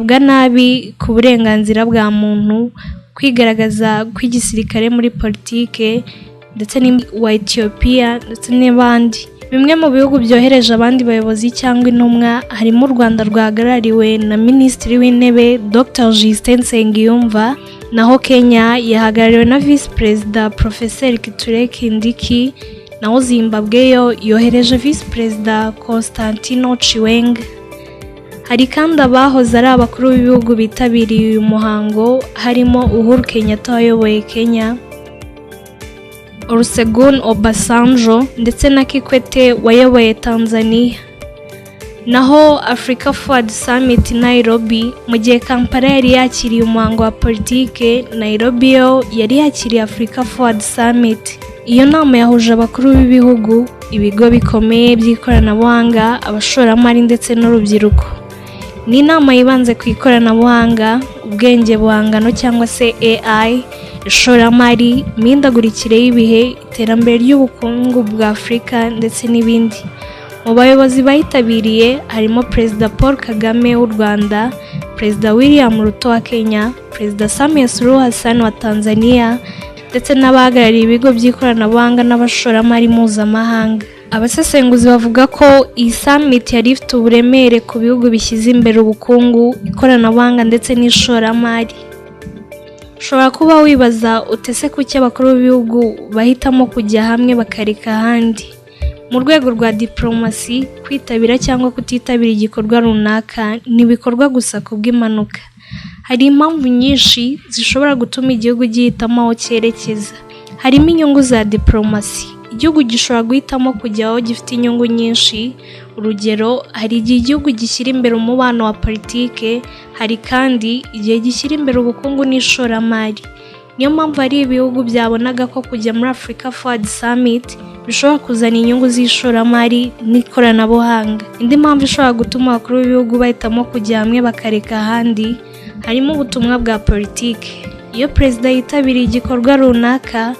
bwa nabi ku burenganzira bwa muntu, kwigaragaza kw'igisirikare muri politike ndetse wa Ethiopia ndetse n'abandi. Bimwe mu bihugu byohereje abandi bayobozi cyangwa intumwa harimo u Rwanda rwahagarariwe na Minisitiri w'Intebe Dr Justin Nsengiyumva, naho Kenya yahagarariwe na Vice President Professor Kithure Kindiki, naho Zimbabwe yo yohereje Vice President Constantino Chiwenga. Hari kandi abahoze ari abakuru b'ibihugu bitabiriye uyu muhango harimo Uhuru Kenyatta wayoboye Kenya, Olusegun Obasanjo ndetse na Kikwete wayoboye Tanzania. Naho Africa Forward Summit Nairobi, mu gihe Kampala yari yakiriye umuhango wa politike, Nairobi yo yari yakiriye Africa Forward Summit. Iyo nama yahuje abakuru b'ibihugu, ibigo bikomeye by'ikoranabuhanga, abashoramari ndetse n'urubyiruko. Ni inama yibanze ku ikoranabuhanga, ubwenge buhangano cyangwa se AI, ishoramari, imihindagurikire y'ibihe, iterambere ry'ubukungu bwa Afurika ndetse n'ibindi. Mu bayobozi bayitabiriye harimo Perezida Paul Kagame w'u Rwanda, Perezida William Ruto wa Kenya, Perezida Samia Suluhu Hassan wa Tanzania ndetse n'abahagarariye ibigo by'ikoranabuhanga n'abashoramari mpuzamahanga. Abasesenguzi bavuga ko iyi summit yari ifite uburemere ku bihugu bishyize imbere ubukungu, ikoranabuhanga ndetse n'ishoramari. Ushobora kuba wibaza utese kuki abakuru b'ibihugu bahitamo kujya hamwe bakareka ahandi. Mu rwego rwa diplomasi, kwitabira cyangwa kutitabira igikorwa runaka ntibikorwa gusa kubw'impanuka. Hari impamvu nyinshi zishobora gutuma igihugu gihitamo aho cyerekeza. Harimo inyungu za diplomasi. Igihugu gishobora guhitamo kujya aho gifite inyungu nyinshi. Urugero, hari igihe igihugu gishyira imbere umubano wa politike, hari kandi igihe gishyira imbere ubukungu n'ishoramari. Niyo mpamvu hari ibihugu byabonaga ko kujya muri Africa Forward Summit bishobora kuzana inyungu z'ishoramari n'ikoranabuhanga. Indi mpamvu ishobora gutuma abakuru b'ibihugu bahitamo kujya hamwe bakareka ahandi harimo ubutumwa bwa politike. Iyo perezida yitabiriye igikorwa runaka,